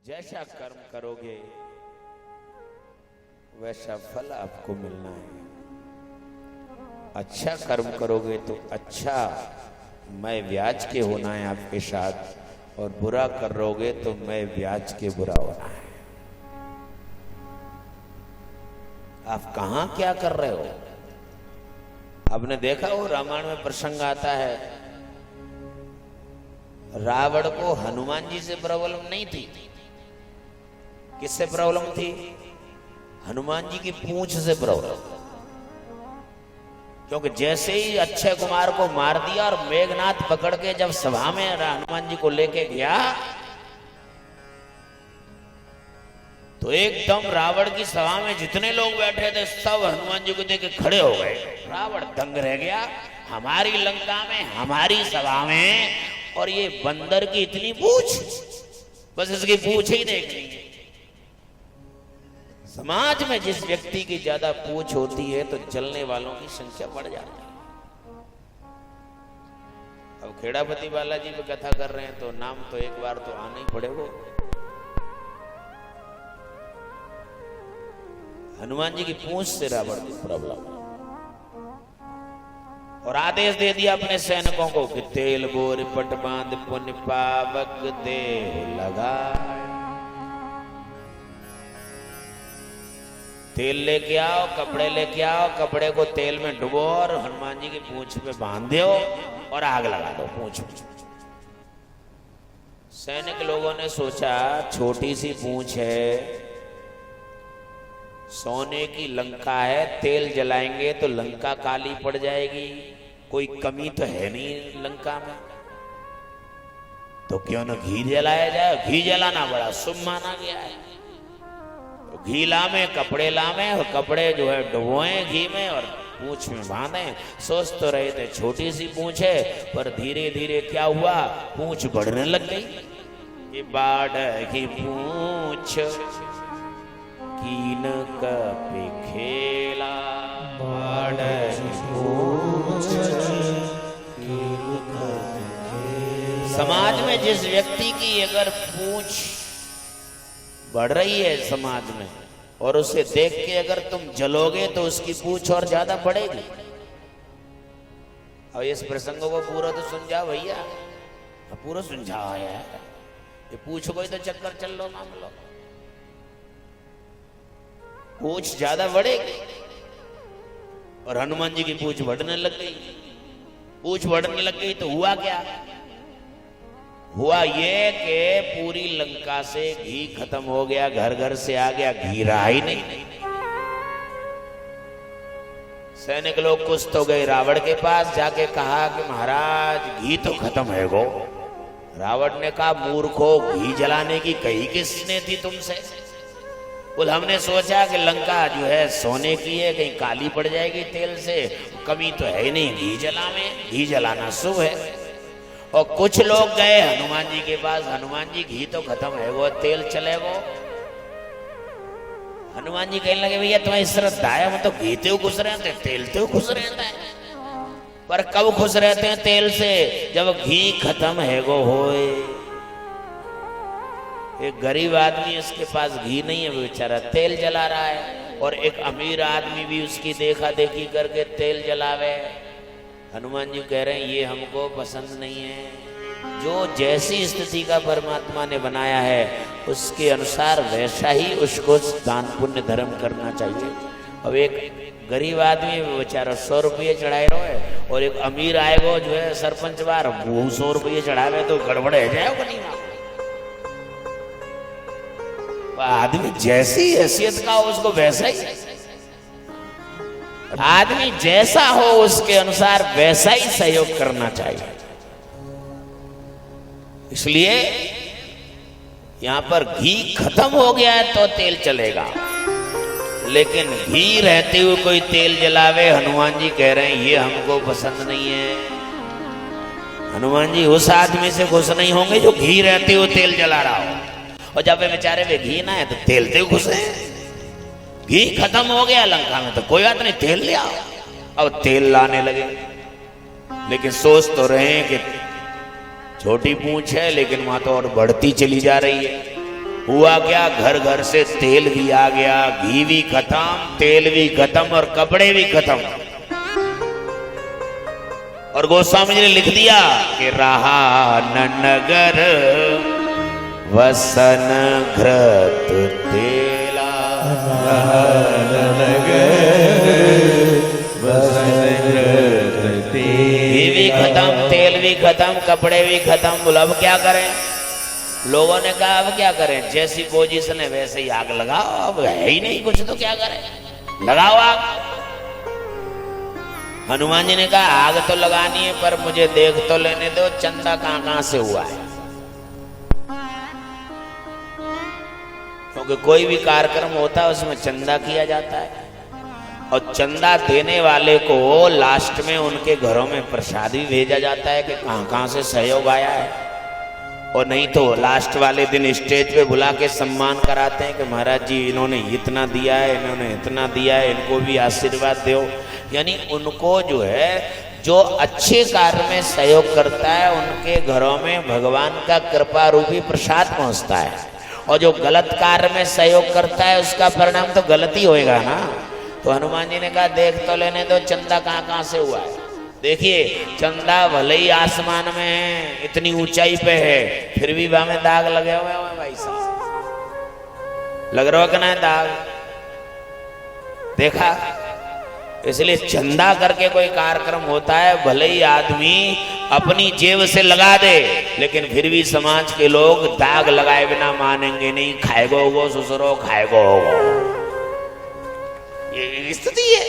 जैसा कर्म करोगे वैसा फल आपको मिलना है। अच्छा कर्म करोगे तो अच्छा मैं ब्याज के होना है आपके साथ, और बुरा करोगे तो मैं ब्याज के बुरा होना है। आप कहां क्या कर रहे हो? आपने देखा हो रामायण में प्रसंग आता है, रावण को हनुमान जी से प्रॉब्लम नहीं थी। किससे प्रॉब्लम थी? हनुमान जी की पूंछ से प्रॉब्लम। क्योंकि जैसे ही अक्षय कुमार को मार दिया और मेघनाथ पकड़ के जब सभा में हनुमान जी को लेके गया तो एकदम रावण की सभा में जितने लोग बैठे थे सब हनुमान जी को देख के खड़े हो गए। रावण दंग रह गया, हमारी लंका में, हमारी सभा में, और ये बंदर की इतनी पूंछ, बस इसकी पूंछ ही देखनी है। समाज में जिस व्यक्ति की ज्यादा पूंछ होती है तो चलने वालों की संख्या बढ़ जाती है। अब खेड़ापति बालाजी में कथा कर रहे हैं तो नाम तो एक बार तो आना ही पड़ेगा। हनुमान जी की पूंछ से रावण की प्रॉब्लम, और आदेश दे दिया अपने सैनिकों को कि तेल बोर पट बांध पुण्य पावक देह लगा। तेल लेके आओ, कपड़े लेके आओ, कपड़े को तेल में डुबो और हनुमान जी की पूंछ पे बांध दो और आग लगा दो पूंछ में। सैनिक लोगों ने सोचा छोटी सी पूंछ है, सोने की लंका है, तेल जलाएंगे तो लंका काली पड़ जाएगी, कोई कमी तो है नहीं लंका में, तो क्यों न घी जलाया जाए। घी जलाना बड़ा शुभ माना गया है। तो घी लामे, कपड़े लामे, और कपड़े जो है डुबोए घी में और पूंछ में बांधे। सोच तो रहे थे छोटी सी पूंछ है, पर धीरे धीरे क्या हुआ, पूंछ बढ़ने लग गई। ये बाढ़ की पूंछ कीन कपि खेला, बाढ़ की पूंछ कीन कपि खेला। समाज में जिस व्यक्ति की अगर पूंछ बढ़ रही है समाज में, और उसे देख के अगर तुम जलोगे तो उसकी पूंछ और ज्यादा बढ़ेगी। और इस प्रसंगों को पूरा तो समझा भैया, पूरा समझाया है। ये पूंछ को ही तो चक्कर चल लो ना लो, पूंछ ज्यादा बढ़ेगी। और हनुमान जी की पूंछ बढ़ने लग गई। पूंछ बढ़ने लग गई तो हुआ क्या? हुआ ये कि पूरी लंका से घी खत्म हो गया, घर घर से आ गया, घी रहा ही नहीं। सैनिक लोग कुछ तो गए रावण के पास, जाके कहा कि महाराज घी तो खत्म है गो। रावण ने कहा मूर्खो, घी जलाने की कही किसने थी तुमसे? बोल हमने सोचा कि लंका जो है सोने की है, कहीं काली पड़ जाएगी तेल से, कमी तो है नहीं, घी जलावे, घी जलाना शुभ है। और कुछ लोग गए हनुमान जी के पास, हनुमान जी घी तो खत्म है वो, तेल चले वो। हनुमान जी कहने लगे भैया तुम्हें श्रद्धा है, हम तो घी तो खुश रहते हैं, तेल तो खुश रहता है, पर कब खुश रहते हैं तेल से? जब घी खत्म है वो होए। एक गरीब आदमी उसके पास घी नहीं है, वो बेचारा तेल जला रहा है, और एक अमीर आदमी भी उसकी देखा देखी करके तेल जलावे। हनुमान जी कह रहे हैं ये हमको पसंद नहीं है। जो जैसी स्थिति का परमात्मा ने बनाया है उसके अनुसार वैसा ही उसको दान पुण्य धर्म करना चाहिए। अब एक गरीब आदमी बेचारा 100 रुपये चढ़ाए रहे, और एक अमीर आएगा जो है सरपंच बार, वो 100 रुपये चढ़ावे तो गड़बड़ है जाएगा नहीं। आदमी जैसी हैसियत का हो उसको वैसा ही, आदमी जैसा हो उसके अनुसार वैसा ही सहयोग करना चाहिए। इसलिए यहां पर घी खत्म हो गया है तो तेल चलेगा, लेकिन घी रहते हुए कोई तेल जलावे, हनुमान जी कह रहे हैं ये हमको पसंद नहीं है। हनुमान जी उस आदमी से खुश नहीं होंगे जो घी रहते हुए तेल जला रहा हो, और जब वे बेचारे वे घी ना है तो तेल से खुश है। घी खत्म हो गया लंका में तो कोई बात नहीं, तेल ले आओ। अब तेल लाने लगे, लेकिन सोच तो रहे हैं कि छोटी पूंछ है, लेकिन वहां तो और बढ़ती चली जा रही है। हुआ क्या, घर घर से तेल भी आ गया, घी भी खत्म, तेल भी खत्म और कपड़े भी खत्म। और गोस्वामी जी ने लिख दिया कि रहा न नगर वसन घृत तेला, घी भी खत्म, तेल भी खत्म, कपड़े भी खत्म। बोला अब क्या करें? लोगों ने कहा अब क्या करें, जैसी पोजीशन है वैसे ही आग लगाओ, अब है ही नहीं कुछ तो क्या करें, लगाओ आग। हनुमान जी ने कहा आग तो लगानी है पर मुझे देख तो लेने दो चंदा कहां कहां से हुआ है, क्योंकि कोई भी कार्यक्रम होता है उसमें चंदा किया जाता है और चंदा देने वाले को लास्ट में उनके घरों में प्रसाद भी भेजा जाता है कि कहां कहां से सहयोग आया है। और नहीं तो लास्ट वाले दिन स्टेज पे बुला के सम्मान कराते हैं कि महाराज जी इन्होंने इतना दिया है, इन्होंने इतना दिया है, इनको भी आशीर्वाद दो। यानी उनको जो है, जो अच्छे कार्य में सहयोग करता है उनके घरों में भगवान का कृपा रूपी प्रसाद पहुंचता है, और जो गलत कार्य में सहयोग करता है उसका परिणाम तो गलत ही होएगा ना। तो हनुमान जी ने कहा देख तो लेने दो चंदा कहां कहां से हुआ है। देखिए चंदा भले ही आसमान में है, इतनी ऊंचाई पे है, फिर भी वहां में दाग लगे हुए हैं भाई साहब, लग रहा है कि ना दाग, देखा। इसलिए चंदा करके कोई कार्यक्रम होता है, भले ही आदमी अपनी जेब से लगा दे, लेकिन फिर भी समाज के लोग दाग लगाए बिना मानेंगे नहीं, खाएगो वो ससुरो खाएगो वो, ये स्थिति है।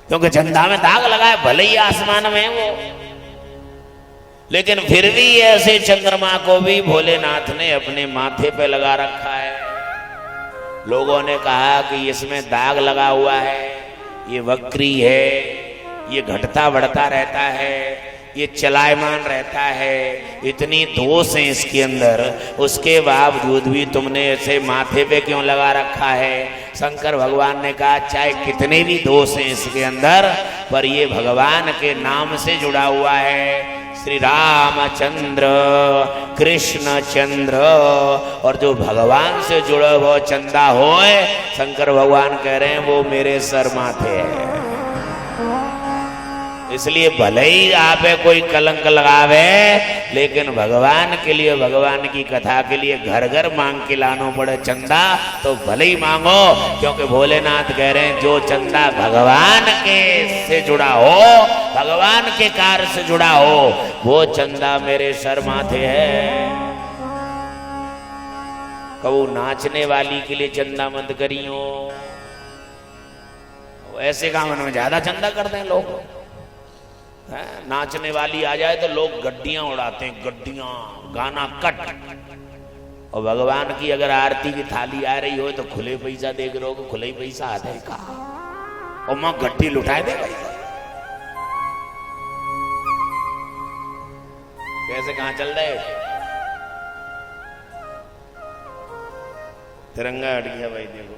क्योंकि चंदा में दाग लगाए, भले ही आसमान में वो, लेकिन फिर भी ऐसे चंद्रमा को भी भोलेनाथ ने अपने माथे पे लगा रखा है। लोगों ने कहा कि इसमें दाग लगा हुआ है, ये वक्री है, ये घटता बढ़ता रहता है, ये चलायमान रहता है, इतनी दोष है इसके अंदर, उसके बावजूद भी तुमने ऐसे माथे पे क्यों लगा रखा है। शंकर भगवान ने कहा चाहे कितने भी दोष हैं इसके अंदर, पर ये भगवान के नाम से जुड़ा हुआ है, श्री रामचंद्र कृष्ण चंद्र, और जो भगवान से जुड़ा हुआ चंदा होए, शंकर भगवान कह रहे हैं वो मेरे सर माथे है। इसलिए भले ही आप कोई कलंक लगावे, लेकिन भगवान के लिए, भगवान की कथा के लिए घर घर मांग के लाना पड़े चंदा तो भले ही मांगो, क्योंकि भोलेनाथ कह रहे हैं जो चंदा भगवान के से जुड़ा हो, भगवान के कार्य से जुड़ा हो, वो चंदा मेरे सर माथे है। कबू नाचने वाली के लिए चंदा मत करियो, ऐसे काम में ज्यादा चंदा करते हैं लोग। नाचने वाली आ जाए तो लोग गड्डियां उड़ाते हैं, गड्डियां, गाना कट। और भगवान की अगर आरती की थाली आ रही हो तो खुले पैसा देख रहे हो, खुले ही पैसा आता है का, और मां गड्डी लुटाए दे भाई। कैसे कहां चल रहे, तिरंगा हट गया भाई, देखो।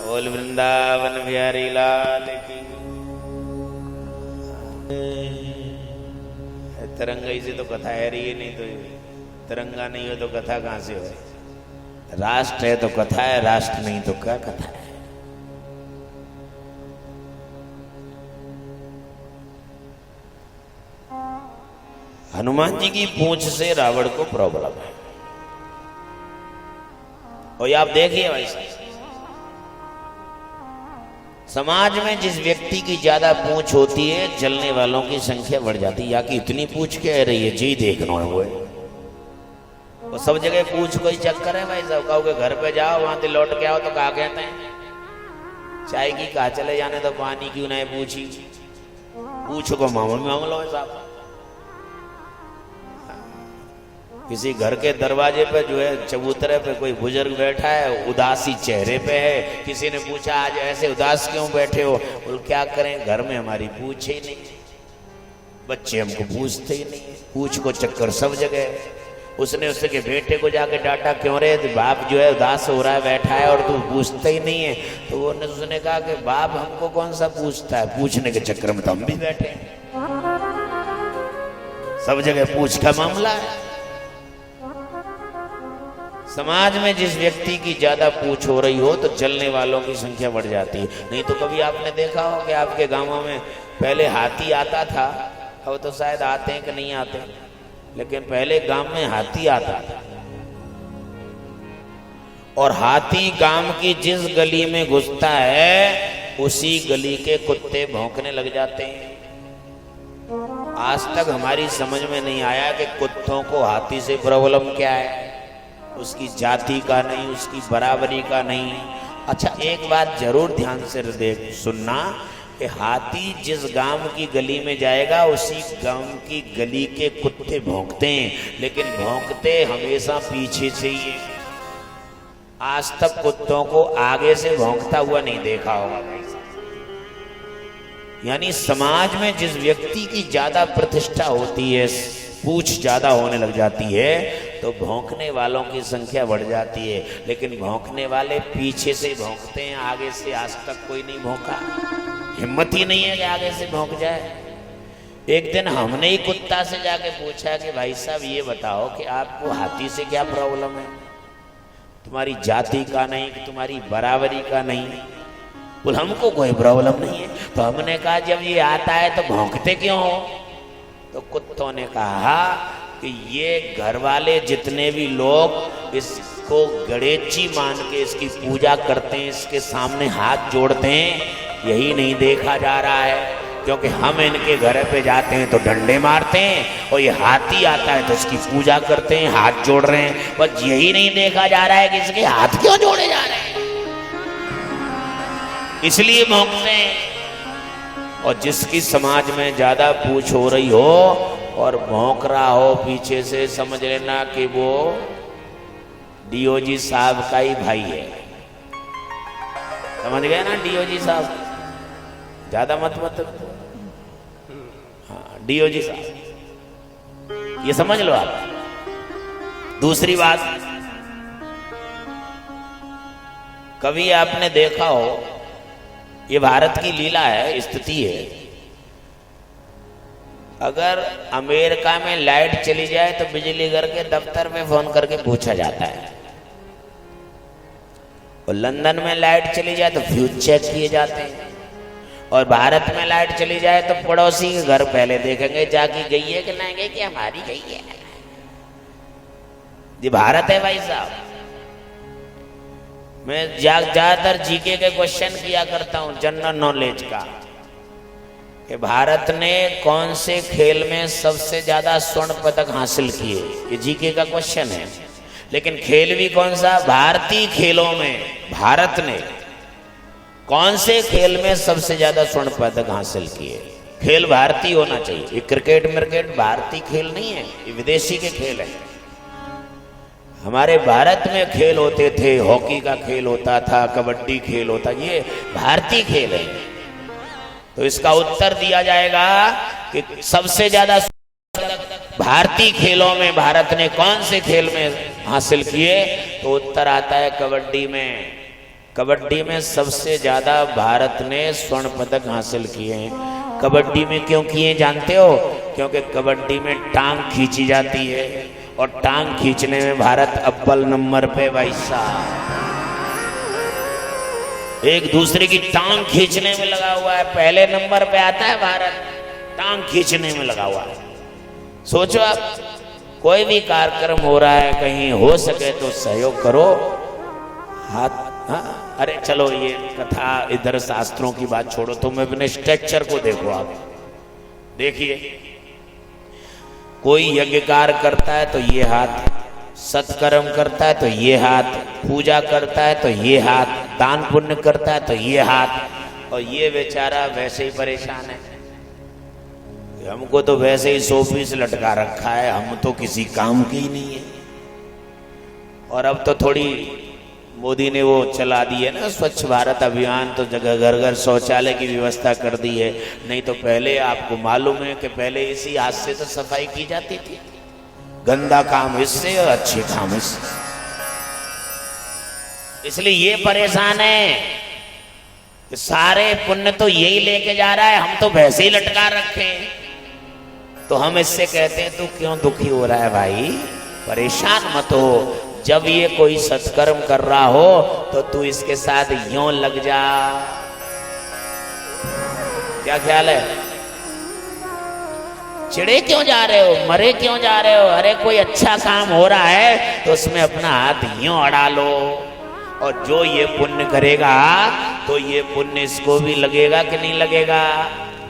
बोल वृंदावन बिहारी लाल की। तिरंगा से तो कथा है रही है, नहीं तो तिरंगा नहीं हो तो कथा कहां से हो। राष्ट्र है तो कथा है, राष्ट्र नहीं तो क्या कथा है। हनुमान जी की पूंछ से रावण को प्रॉब्लम है, और ये आप देखिए भाई साहब, समाज में जिस व्यक्ति की ज्यादा पूंछ होती है, जलने वालों की संख्या बढ़ जाती है। या कि इतनी पूंछ क्या रही है जी, देखना है वो, और सब जगह पूंछ कोई चक्कर है भाई साहब। कहोगे घर पे जाओ, वहां से लौट के आओ तो कहा कहते हैं चाय की कहा चले जाने तो पानी क्यों नहीं पूछी, पूछ को मामलो है साहब। किसी घर के दरवाजे पे जो है चबूतरे पे कोई बुजुर्ग बैठा है, उदासी चेहरे पे है, किसी ने पूछा आज ऐसे उदास क्यों बैठे हो, बोल क्या करें घर में हमारी पूछ ही नहीं, बच्चे हमको पूछते ही नहीं, पूछ को चक्कर सब जगह। उसने उसके बेटे को जाके डांटा, क्यों रे बाप जो है उदास हो रहा है बैठा है और तू पूछते ही नहीं है। तो उसने कहा कि बाप हमको कौन सा पूछता है, पूछने के चक्कर में तो हम भी बैठे हैं, सब जगह पूछ का मामला है। समाज में जिस व्यक्ति की ज्यादा पूछ हो रही हो तो जलने वालों की संख्या बढ़ जाती है। नहीं तो कभी आपने देखा हो कि आपके गांवों में पहले हाथी आता था, अब तो शायद आते हैं कि नहीं आते, लेकिन पहले गांव में हाथी आता था और हाथी गांव की जिस गली में घुसता है उसी गली के कुत्ते भौंकने लग जाते हैं। आज तक हमारी समझ में नहीं आया कि कुत्तों को हाथी से प्रॉब्लम क्या है, उसकी जाति का नहीं, उसकी बराबरी का नहीं। अच्छा, एक बात जरूर ध्यान से देख सुनना कि हाथी जिस गांव की गली में जाएगा उसी गांव की गली के कुत्ते भौंकते हैं, लेकिन भौंकते हमेशा पीछे से ही। आज तक कुत्तों को आगे से भौंकता हुआ नहीं देखा होगा। यानी समाज में जिस व्यक्ति की ज्यादा प्रतिष्ठा होती है, पूछ ज्यादा होने लग जाती है, तो भौंकने वालों की संख्या बढ़ जाती है। लेकिन भौंकने वाले पीछे से भौंकते हैं, आगे से आज तक कोई नहीं भौंका। हिम्मत ही नहीं है कि आगे से भौंक जाए। एक दिन हमने ही कुत्ता से जाके पूछा कि भाई साहब ये बताओ कि आपको हाथी से क्या प्रॉब्लम है, तुम्हारी जाति का नहीं, तुम्हारी बराबरी का नहीं। बोल हमको कोई प्रॉब्लम नहीं है। तो हमने कहा जब ये आता है तो भौंकते क्यों हो? तो कुत्तों ने कहा कि ये घर वाले जितने भी लोग इसको गणेश मान के इसकी पूजा करते हैं, इसके सामने हाथ जोड़ते हैं, यही नहीं देखा जा रहा है। क्योंकि हम इनके घर पे जाते हैं तो डंडे मारते हैं और ये हाथी आता है तो इसकी पूजा करते हैं, हाथ जोड़ रहे हैं। बस यही नहीं देखा जा रहा है कि इसके हाथ क्यों जोड़े जा रहे हैं, इसलिए भौंकते हैं। और जिसकी समाज में ज्यादा पूछ हो रही हो और भौंक रहा हो पीछे से, समझ लेना कि वो डीओजी साहब का ही भाई है। समझ गए ना? डीओजी साहब, ज्यादा मत हाँ, डीओजी साहब, ये समझ लो आप। दूसरी बात, कभी आपने देखा हो, ये भारत की लीला है, स्थिति है, अगर अमेरिका में लाइट चली जाए तो बिजली घर के दफ्तर में फोन करके पूछा जाता है, और लंदन में लाइट चली जाए तो फ्यूज चेक किए जाते हैं, और भारत में लाइट चली जाए तो पड़ोसी के घर पहले देखेंगे जाके गई है कि नहीं गई, कि हमारी गई है। ये भारत है भाई साहब। मैं ज्यादातर जीके के क्वेश्चन किया करता हूं, जनरल नॉलेज का, कि भारत ने कौन से खेल में सबसे ज्यादा स्वर्ण पदक हासिल किए, ये जीके का क्वेश्चन है। लेकिन खेल भी कौन सा? भारतीय खेलों में भारत ने कौन से खेल में सबसे ज्यादा स्वर्ण पदक हासिल किए। खेल भारतीय होना चाहिए। ये क्रिकेट मिर्केट भारतीय खेल नहीं है, ये विदेशी के खेल है। हमारे भारत में खेल होते थे, हॉकी का खेल होता था, कबड्डी खेल होता, ये भारतीय खेल है। तो इसका उत्तर दिया जाएगा कि सबसे ज्यादा भारतीय खेलों में भारत ने कौन से खेल में हासिल किए, तो उत्तर आता है कबड्डी में। कबड्डी में सबसे ज्यादा भारत ने स्वर्ण पदक हासिल किए हैं। कबड्डी में क्यों किए जानते हो? क्योंकि कबड्डी में टांग खींची जाती है, और टांग खींचने में भारत अव्वल नंबर पे भाई साहब। एक दूसरे की टांग खींचने में लगा हुआ है, पहले नंबर पे आता है भारत, टांग खींचने में लगा हुआ है। सोचो आप, कोई भी कार्यक्रम हो रहा है, कहीं हो सके तो सहयोग करो, हाथ। हाँ, अरे चलो ये कथा इधर शास्त्रों की बात छोड़ो, तुम अपने स्ट्रक्चर को देखो। आप देखिए, कोई यज्ञ कार्य करता है तो ये हाथ, सत्कर्म करता है तो ये हाथ, पूजा करता है तो ये हाथ, दान पुण्य करता है तो ये हाथ, और ये बेचारा वैसे ही परेशान है। हमको तो वैसे ही 100 पीस लटका रखा है, हम तो किसी काम की ही नहीं है। और अब तो थोड़ी मोदी ने वो चला दी है ना स्वच्छ भारत अभियान, तो जगह घर घर शौचालय की व्यवस्था कर दी है। नहीं तो पहले आपको मालूम है कि पहले इसी हाथ से तो सफाई की जाती थी, गंदा काम इससे और अच्छे काम इससे। इसलिए ये परेशान है कि सारे पुण्य तो यही लेके जा रहा है, हम तो वैसे ही लटका रखे हैं। तो हम इससे कहते हैं तू क्यों दुखी हो रहा है भाई, परेशान मत हो, जब ये कोई सत्कर्म कर रहा हो तो तू इसके साथ यूं लग जा। क्या ख्याल है? चिड़े क्यों जा रहे हो, मरे क्यों जा रहे हो? अरे कोई अच्छा काम हो रहा है तो उसमें अपना हाथ यूं अड़ा लो, और जो ये पुण्य करेगा तो ये पुण्य इसको भी लगेगा कि नहीं लगेगा।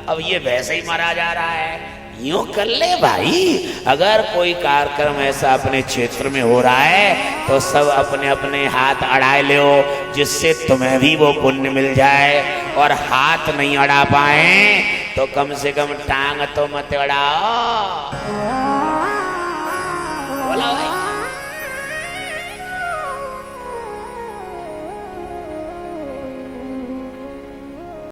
अब ये वैसे ही मरा जा रहा है, यूं कर ले भाई। अगर कोई कार्यक्रम ऐसा अपने क्षेत्र में हो रहा है तो सब अपने अपने हाथ अड़ा लो, जिससे तुम्हें भी वो पुण्य मिल जाए। और हाथ नहीं अड़ा पाए तो कम से कम टांग तो मत अड़ाओ। बोला भाई।